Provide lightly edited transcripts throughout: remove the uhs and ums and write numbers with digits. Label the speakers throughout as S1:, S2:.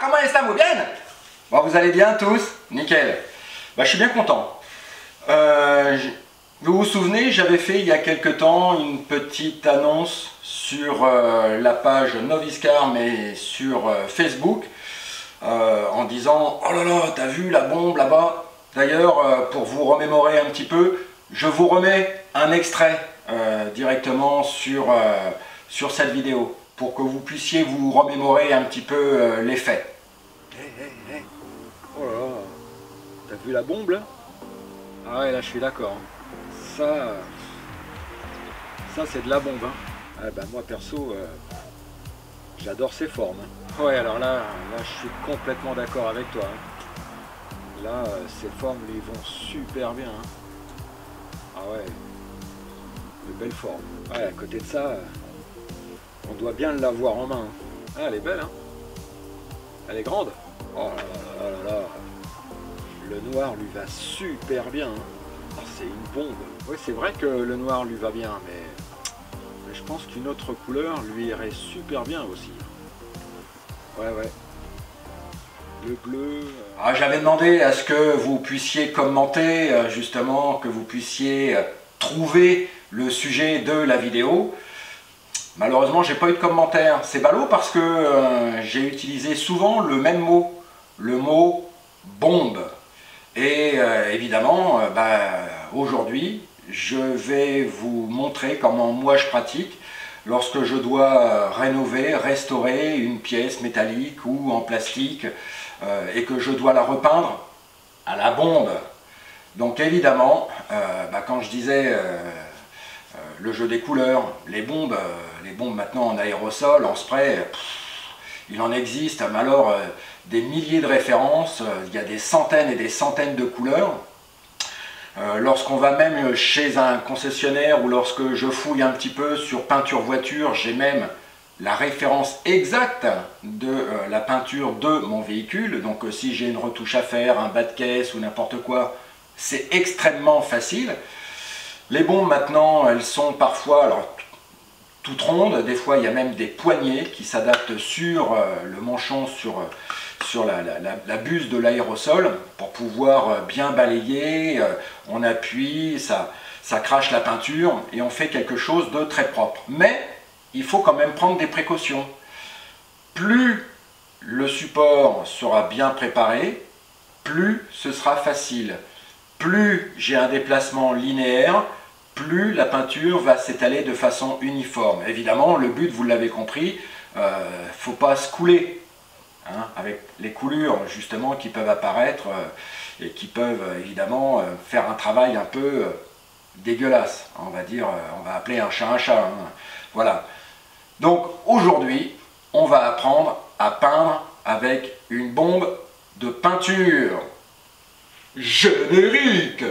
S1: comment estamos bien? Bon, vous allez bien tous? Nickel. Bah, je suis bien content. Vous vous souvenez, j'avais fait il y a quelque temps une petite annonce sur la page Novice-Car, mais sur Facebook, en disant « Oh là là, t'as vu la bombe là-bas ?» D'ailleurs, pour vous remémorer un petit peu, je vous remets un extrait directement sur cette vidéo, pour que vous puissiez vous remémorer un petit peu les faits.
S2: Hey. Oh là là, t'as vu la bombe là? Ah ouais, là je suis d'accord. Ça c'est de la bombe. Hein. Ah bah moi perso, j'adore ces formes. Hein. Ouais, alors là je suis complètement d'accord avec toi. Hein. Là, ces formes lui vont super bien. Hein. Ah ouais, de belles formes. Ouais, à côté de ça, on doit bien l'avoir en main. Hein. Ah, elle est belle, hein. Elle est grande. Oh là là. Le noir lui va super bien. Hein. Oh, c'est une bombe. Oui, c'est vrai que le noir lui va bien, mais je pense qu'une autre couleur lui irait super bien aussi. Ouais. Le bleu.
S1: Ah, j'avais demandé à ce que vous puissiez commenter, justement, que vous puissiez trouver le sujet de la vidéo. Malheureusement, j'ai pas eu de commentaire. C'est ballot parce que j'ai utilisé souvent le même mot, le mot bombe. Et évidemment, aujourd'hui, je vais vous montrer comment moi je pratique lorsque je dois rénover, restaurer une pièce métallique ou en plastique et que je dois la repeindre à la bombe. Donc évidemment, quand je disais le jeu des couleurs, les bombes maintenant en aérosol, en spray, il en existe, mais alors des milliers de références, il y a des centaines et des centaines de couleurs. Lorsqu'on va même chez un concessionnaire ou lorsque je fouille un petit peu sur peinture voiture, j'ai même la référence exacte de la peinture de mon véhicule. Donc si j'ai une retouche à faire, un bas de caisse ou n'importe quoi, c'est extrêmement facile. Les bombes maintenant, elles sont parfois toutes rondes, des fois il y a même des poignées qui s'adaptent sur le manchon, sur la buse de l'aérosol pour pouvoir bien balayer, on appuie, ça crache la peinture et on fait quelque chose de très propre. Mais il faut quand même prendre des précautions. Plus le support sera bien préparé, plus ce sera facile. Plus j'ai un déplacement linéaire, plus la peinture va s'étaler de façon uniforme. Évidemment, le but, vous l'avez compris, il ne faut pas se couler. Hein, avec les coulures justement qui peuvent apparaître et qui peuvent évidemment faire un travail un peu dégueulasse, on va dire, on va appeler un chat. Hein. Voilà. Donc aujourd'hui, on va apprendre à peindre avec une bombe de peinture. Générique.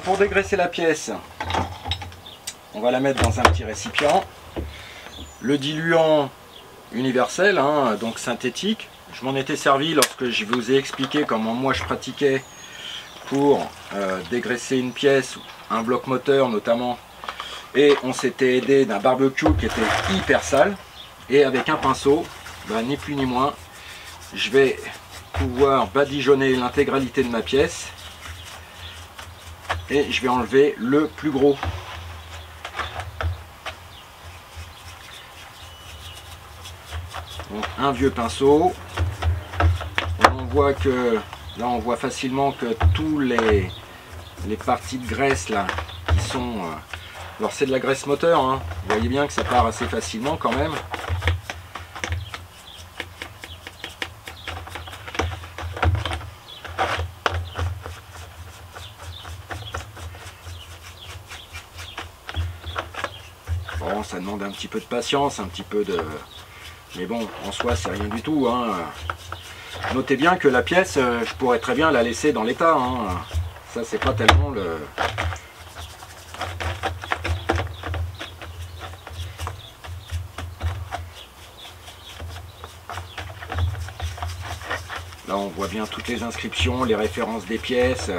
S1: Pour dégraisser la pièce, on va la mettre dans un petit récipient. Le diluant universel, hein, donc synthétique, je m'en étais servi lorsque je vous ai expliqué comment moi je pratiquais pour dégraisser une pièce, un bloc moteur notamment, et on s'était aidé d'un barbecue qui était hyper sale, et avec un pinceau, ni plus ni moins, je vais pouvoir badigeonner l'intégralité de ma pièce. Et je vais enlever le plus gros. Donc un vieux pinceau. On voit que là on voit facilement que tous les parties de graisse là qui sont alors c'est de la graisse moteur, hein. Vous voyez bien que ça part assez facilement quand même. Bon, ça demande un un petit peu de patience, un petit peu de... Mais bon, en soi, c'est rien du tout, hein. Notez bien que la pièce, je pourrais très bien la laisser dans l'état, hein. Ça, c'est pas tellement le... Là, on voit bien toutes les inscriptions, les références des pièces.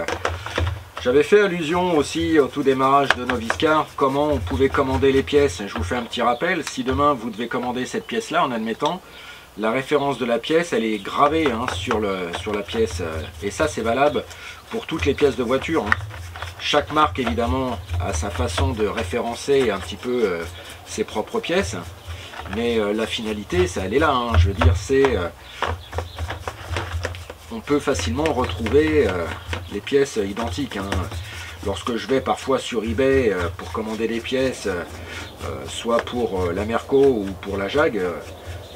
S1: J'avais fait allusion aussi au tout démarrage de Noviscar, comment on pouvait commander les pièces. Je vous fais un petit rappel, si demain vous devez commander cette pièce-là, en admettant, la référence de la pièce, elle est gravée hein, sur la pièce. Et ça, c'est valable pour toutes les pièces de voiture. Hein. Chaque marque, évidemment, a sa façon de référencer un petit peu ses propres pièces. Mais la finalité, ça, elle est là. Hein. Je veux dire, c'est... on peut facilement retrouver les pièces identiques. Hein. Lorsque je vais parfois sur eBay pour commander des pièces, soit pour la Merco ou pour la Jag,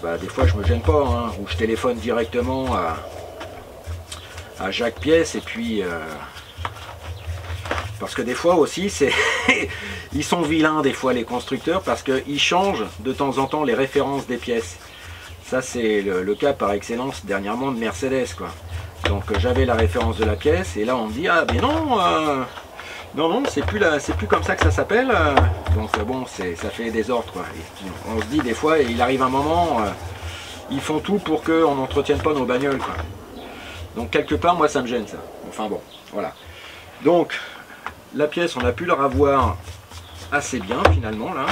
S1: bah, des fois je me gêne pas, hein, ou je téléphone directement à Jag Pièces et puis... parce que des fois aussi, c'est ils sont vilains des fois les constructeurs parce qu'ils changent de temps en temps les références des pièces. Ça c'est le cas par excellence dernièrement de Mercedes quoi. Donc j'avais la référence de la pièce et là on me dit ah mais non non c'est plus comme ça que ça s'appelle. Donc bon ça fait des ordres quoi. Et on se dit des fois il arrive un moment ils font tout pour qu'on n'entretienne pas nos bagnoles quoi. Donc quelque part moi ça me gêne ça. Enfin bon voilà. Donc la pièce on a pu la revoir assez bien finalement là.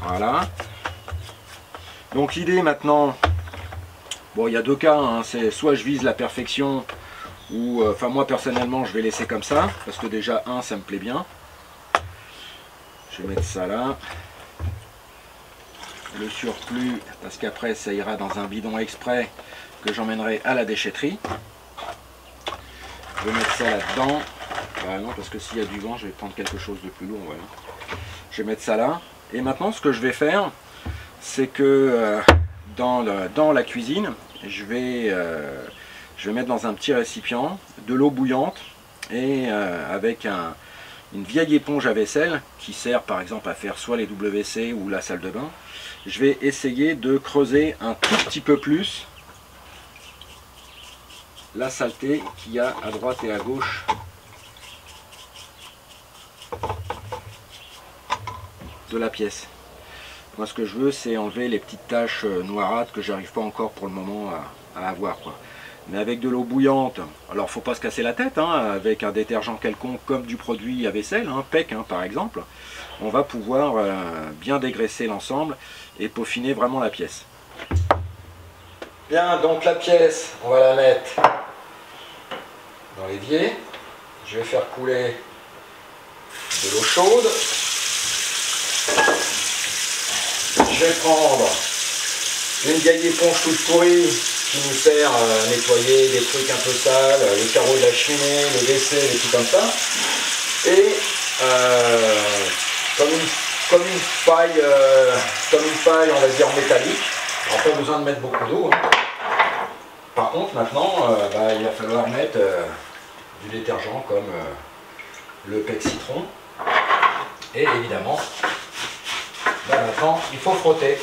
S1: Voilà. Donc l'idée maintenant, bon il y a deux cas, hein, c'est soit je vise la perfection, ou enfin moi personnellement je vais laisser comme ça, parce que déjà ça me plaît bien. Je vais mettre ça là. Le surplus, parce qu'après ça ira dans un bidon exprès que j'emmènerai à la déchetterie. Je vais mettre ça là-dedans. Bah non parce que s'il y a du vent je vais prendre quelque chose de plus lourd, voilà. Je vais mettre ça là. Et maintenant ce que je vais faire, c'est que dans la cuisine, je vais mettre dans un petit récipient de l'eau bouillante et avec une vieille éponge à vaisselle qui sert par exemple à faire soit les WC ou la salle de bain, je vais essayer de creuser un tout petit peu plus la saleté qu'il y a à droite et à gauche de la pièce. Moi ce que je veux c'est enlever les petites taches noirâtres que j'arrive pas encore pour le moment à avoir quoi. Mais avec de l'eau bouillante, alors faut pas se casser la tête hein, avec un détergent quelconque comme du produit à vaisselle, hein, PEC hein, par exemple, on va pouvoir bien dégraisser l'ensemble et peaufiner vraiment la pièce. Bien donc la pièce on va la mettre dans l'évier, je vais faire couler de l'eau chaude. Je vais prendre une vieille éponge toute pourrie qui nous sert à nettoyer des trucs un peu sales, les carreaux de la cheminée, le vaisselle et tout comme ça. Et comme une paille on va dire métallique. Alors pas besoin de mettre beaucoup d'eau. Hein. Par contre maintenant il va falloir mettre du détergent comme le PEC citron. Et évidemment là maintenant il faut frotter.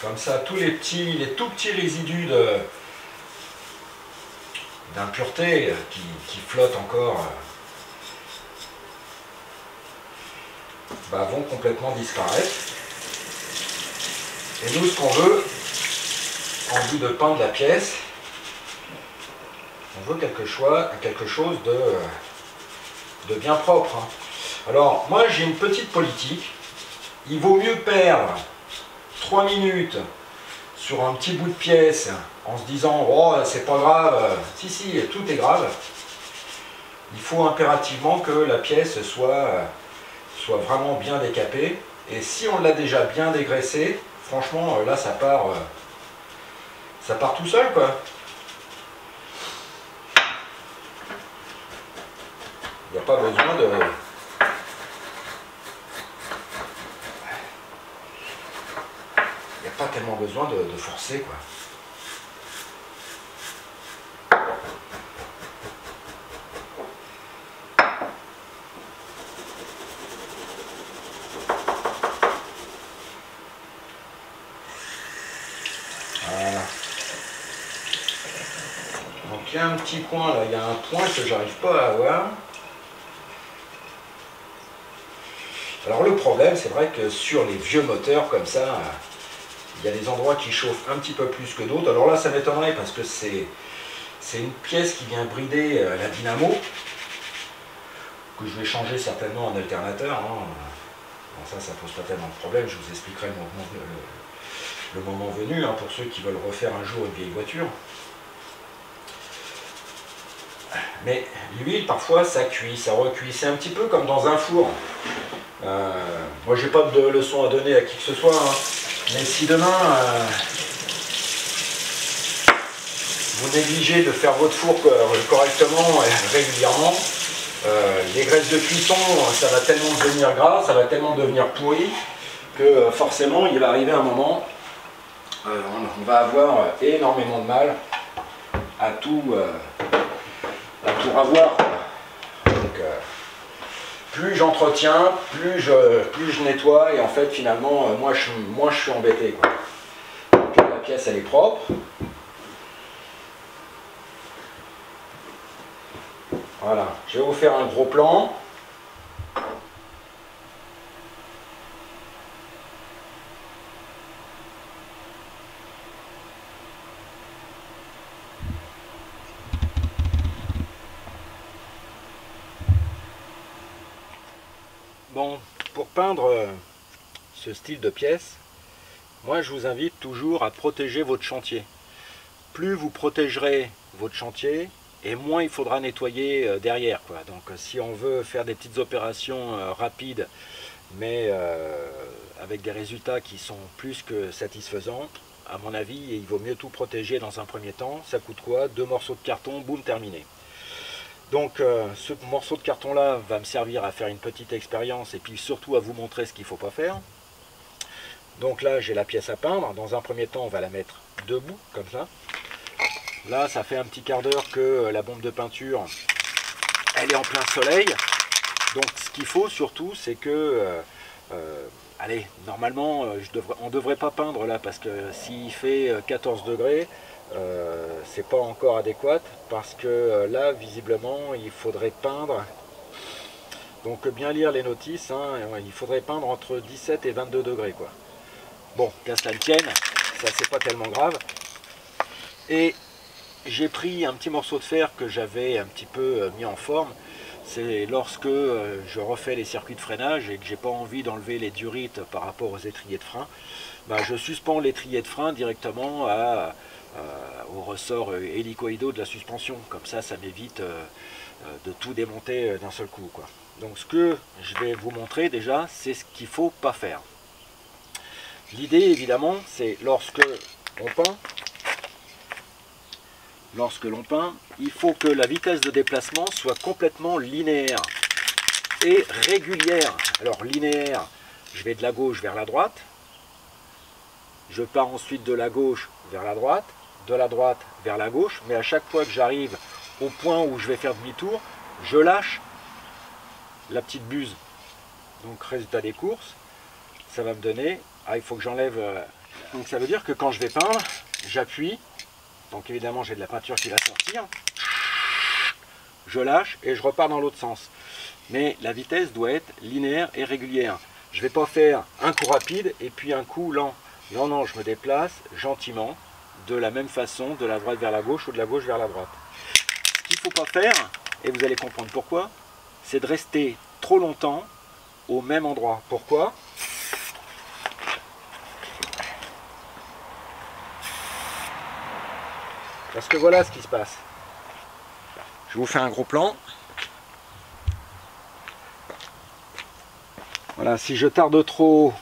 S1: Comme ça tous les tout petits résidus d'impureté qui flottent encore vont complètement disparaître. Et nous ce qu'on veut, en vue de peindre la pièce, on veut quelque chose de bien propre. Hein. Alors moi j'ai une petite politique, il vaut mieux perdre 3 minutes sur un petit bout de pièce en se disant oh c'est pas grave, si tout est grave. Il faut impérativement que la pièce soit vraiment bien décapée, et si on l'a déjà bien dégraissée, franchement là ça part tout seul quoi. n'y a pas besoin de... Il n'y a pas tellement besoin de forcer, quoi. Voilà. Donc il y a un petit point là, il y a un point que j'arrive pas à avoir. Alors le problème, c'est vrai que sur les vieux moteurs comme ça, il y a des endroits qui chauffent un petit peu plus que d'autres. Alors là, ça m'étonnerait parce que c'est une pièce qui vient brider la dynamo, que je vais changer certainement en alternateur. Hein. Bon, ça pose pas tellement de problème, je vous expliquerai le moment venu, hein, pour ceux qui veulent refaire un jour une vieille voiture. Mais l'huile, parfois, ça cuit, ça recuit. C'est un petit peu comme dans un four. Moi, j'ai pas de leçon à donner à qui que ce soit, hein. Mais si demain, vous négligez de faire votre four correctement et régulièrement, les graisses de cuisson, ça va tellement devenir gras, ça va tellement devenir pourri, que forcément, il va arriver un moment, on va avoir énormément de mal à tout avoir. Donc, plus j'entretiens, plus je nettoie, et en fait finalement moi je suis embêté, quoi. Donc, la pièce elle est propre. Voilà, je vais vous faire un gros plan. Bon, pour peindre ce style de pièce, moi je vous invite toujours à protéger votre chantier. Plus vous protégerez votre chantier, et moins il faudra nettoyer derrière, quoi. Donc si on veut faire des petites opérations rapides, mais avec des résultats qui sont plus que satisfaisants, à mon avis, il vaut mieux tout protéger dans un premier temps. Ça coûte quoi? 2 morceaux de carton, boum, terminé. Donc ce morceau de carton là va me servir à faire une petite expérience et puis surtout à vous montrer ce qu'il ne faut pas faire. Donc là j'ai la pièce à peindre. Dans un premier temps on va la mettre debout comme ça. Là ça fait un petit quart d'heure que la bombe de peinture elle est en plein soleil. Donc ce qu'il faut surtout c'est que allez, normalement on ne devrait pas peindre là parce que s'il fait 14 degrés, c'est pas encore adéquat parce que là visiblement il faudrait peindre, donc bien lire les notices, hein, il faudrait peindre entre 17 et 22 degrés, quoi. Bon, qu'à cela ne tienne, ça c'est pas tellement grave. Et j'ai pris un petit morceau de fer que j'avais un petit peu mis en forme. C'est lorsque je refais les circuits de freinage et que j'ai pas envie d'enlever les durites par rapport aux étriers de frein, bah, je suspends l'étrier de frein directement au ressort hélicoïdaux de la suspension. Comme ça, ça m'évite de tout démonter d'un seul coup, quoi. Donc ce que je vais vous montrer déjà, c'est ce qu'il ne faut pas faire. L'idée, évidemment, c'est lorsque l'on peint, il faut que la vitesse de déplacement soit complètement linéaire et régulière. Alors linéaire, je vais de la gauche vers la droite, je pars ensuite de la gauche vers la droite vers la gauche, mais à chaque fois que j'arrive au point où je vais faire demi-tour, je lâche la petite buse. Donc résultat des courses, ça va me donner, il faut que j'enlève, donc ça veut dire que quand je vais peindre, j'appuie, donc évidemment j'ai de la peinture qui va sortir, je lâche et je repars dans l'autre sens. Mais la vitesse doit être linéaire et régulière. Je ne vais pas faire un coup rapide et puis un coup lent. Non, non, je me déplace gentiment, de la même façon, de la droite vers la gauche ou de la gauche vers la droite. Ce qu'il ne faut pas faire, et vous allez comprendre pourquoi, c'est de rester trop longtemps au même endroit. Pourquoi ? Parce que voilà ce qui se passe. Je vous fais un gros plan. Voilà, si je tarde trop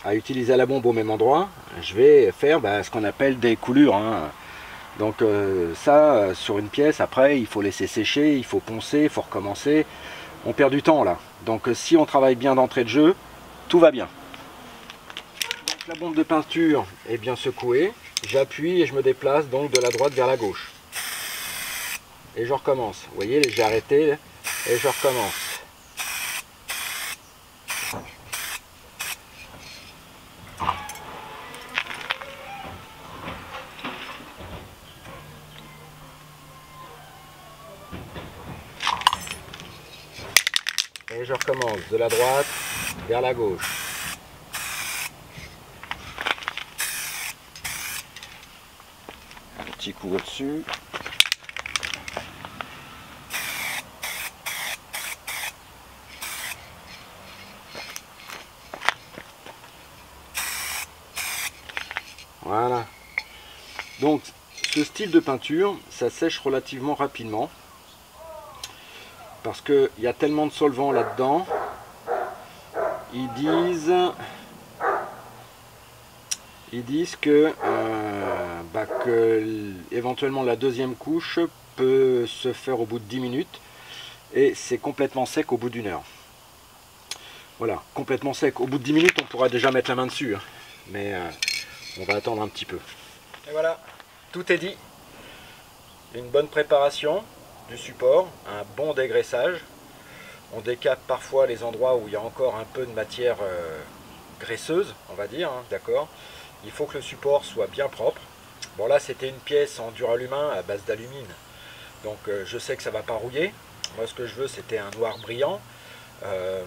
S1: à utiliser la bombe au même endroit, je vais faire ce qu'on appelle des coulures, hein. Donc ça, sur une pièce, après, il faut laisser sécher, il faut poncer, il faut recommencer.
S2: on perd du temps là. Donc si on travaille bien d'entrée de jeu, tout va bien. Donc la bombe de peinture est bien secouée. J'appuie et je me déplace donc de la droite vers la gauche. Et je recommence. Vous voyez, j'ai arrêté et je recommence. Et je recommence de la droite vers la gauche. Un petit coup au-dessus. Voilà. Donc ce style de peinture, ça sèche relativement rapidement. Parce qu'il y a tellement de solvant là-dedans. Ils disent que, éventuellement la deuxième couche peut se faire au bout de 10 minutes et c'est complètement sec au bout d'une heure. Voilà, complètement sec. Au bout de 10 minutes, on pourra déjà mettre la main dessus, hein. Mais on va attendre un petit peu. Et voilà, tout est dit. Une bonne préparation du support, un bon dégraissage. On décape parfois les endroits où il y a encore un peu de matière graisseuse, on va dire, hein, d'accord. Il faut que le support soit bien propre. Bon là c'était une pièce en duralumin à base d'alumine, donc je sais que ça va pas rouiller. Moi ce que je veux c'était un noir brillant.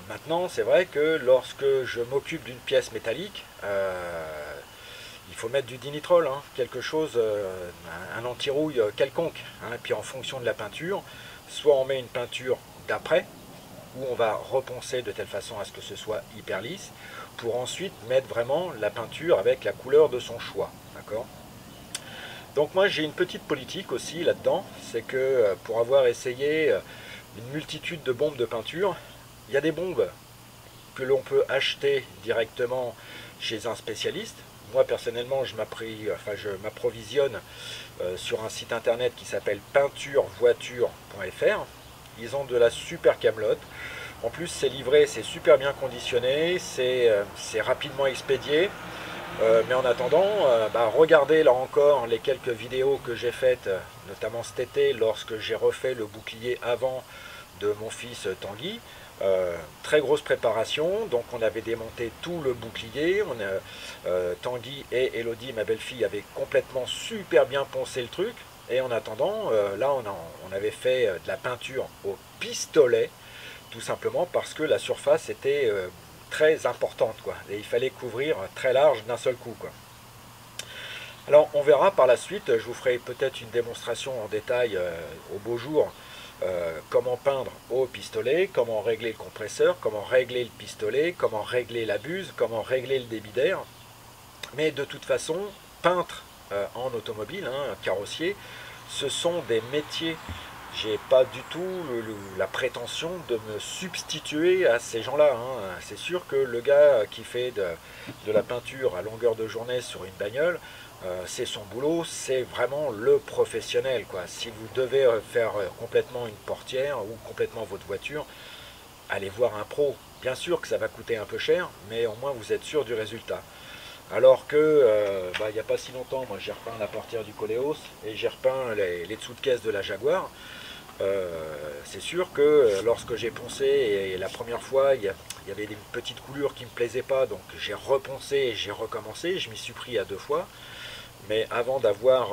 S2: Maintenant c'est vrai que lorsque je m'occupe d'une pièce métallique, il faut mettre du dinitrol, hein, quelque chose, un anti-rouille quelconque, hein, et puis en fonction de la peinture, soit on met une peinture d'après, où on va reponcer de telle façon à ce que ce soit hyper lisse, pour ensuite mettre vraiment la peinture avec la couleur de son choix, d'accord. Donc moi j'ai une petite politique aussi là-dedans, c'est que pour avoir essayé une multitude de bombes de peinture, il y a des bombes que l'on peut acheter directement chez un spécialiste. Moi personnellement je m'approvisionne sur un site internet qui s'appelle peinturevoiture.fr. Ils ont de la super camelote. En plus c'est livré, c'est super bien conditionné, c'est rapidement expédié. Mais en attendant, regardez là encore les quelques vidéos que j'ai faites, notamment cet été lorsque j'ai refait le bouclier avant de mon fils Tanguy. Très grosse préparation, donc on avait démonté tout le bouclier, Tanguy et Elodie, ma belle-fille, avaient complètement super bien poncé le truc, et en attendant, là on avait fait de la peinture au pistolet, tout simplement parce que la surface était très importante, quoi, et il fallait couvrir très large d'un seul coup, quoi. Alors on verra par la suite, je vous ferai peut-être une démonstration en détail au beau jour, comment peindre au pistolet, comment régler le compresseur, comment régler le pistolet, comment régler la buse, comment régler le débit d'air. Mais de toute façon, peintre en automobile, hein, carrossier, ce sont des métiers. J'ai pas du tout la prétention de me substituer à ces gens-là, hein. C'est sûr que le gars qui fait de la peinture à longueur de journée sur une bagnole, c'est son boulot, c'est vraiment le professionnel, quoi. Si vous devez faire complètement une portière ou complètement votre voiture, allez voir un pro. Bien sûr que ça va coûter un peu cher, mais au moins vous êtes sûr du résultat. Alors que, il n'y a pas si longtemps, moi j'ai repeint la portière du Coléos et j'ai repeint les dessous de caisse de la Jaguar. C'est sûr que lorsque j'ai poncé, et la première fois, il y avait des petites coulures qui ne me plaisaient pas, donc j'ai reponcé et j'ai recommencé, je m'y suis pris à 2 fois. Mais avant d'avoir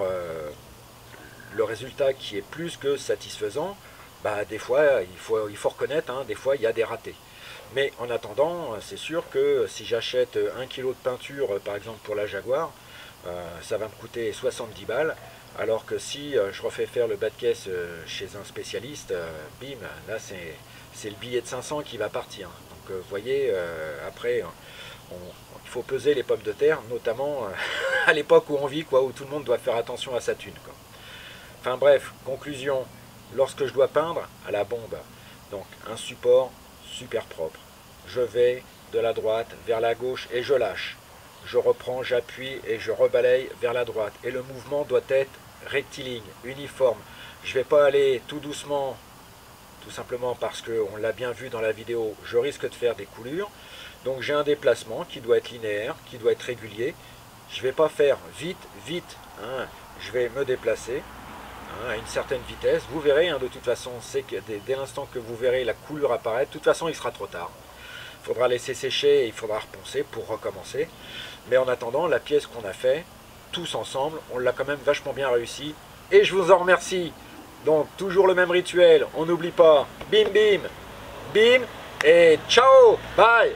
S2: le résultat qui est plus que satisfaisant, des fois, il faut reconnaître, hein, des fois il y a des ratés. Mais en attendant, c'est sûr que si j'achète 1 kg de peinture, par exemple pour la Jaguar, ça va me coûter 70 balles. Alors que si je refais faire le bas de caisse chez un spécialiste, bim, là c'est le billet de 500 qui va partir. Donc vous voyez, après, il faut peser les pommes de terre, notamment à l'époque où on vit, quoi, où tout le monde doit faire attention à sa thune, quoi. Enfin bref, conclusion, lorsque je dois peindre à la bombe, donc un support super propre, je vais de la droite vers la gauche et je lâche. Je reprends, j'appuie et je rebalaye vers la droite. Et le mouvement doit être rectiligne, uniforme. Je ne vais pas aller tout doucement tout simplement parce qu'on l'a bien vu dans la vidéo, je risque de faire des coulures. Donc j'ai un déplacement qui doit être linéaire, qui doit être régulier. Je ne vais pas faire vite, vite, hein. Je vais me déplacer à une certaine vitesse. Vous verrez, hein, de toute façon, c'est que dès l'instant que vous verrez la coulure apparaître, de toute façon il sera trop tard. Il faudra laisser sécher et il faudra reponcer pour recommencer. Mais en attendant, la pièce qu'on a fait, tous ensemble, on l'a quand même vachement bien réussi. Et je vous en remercie. Donc toujours le même rituel, on n'oublie pas, bim bim, bim, et ciao, bye.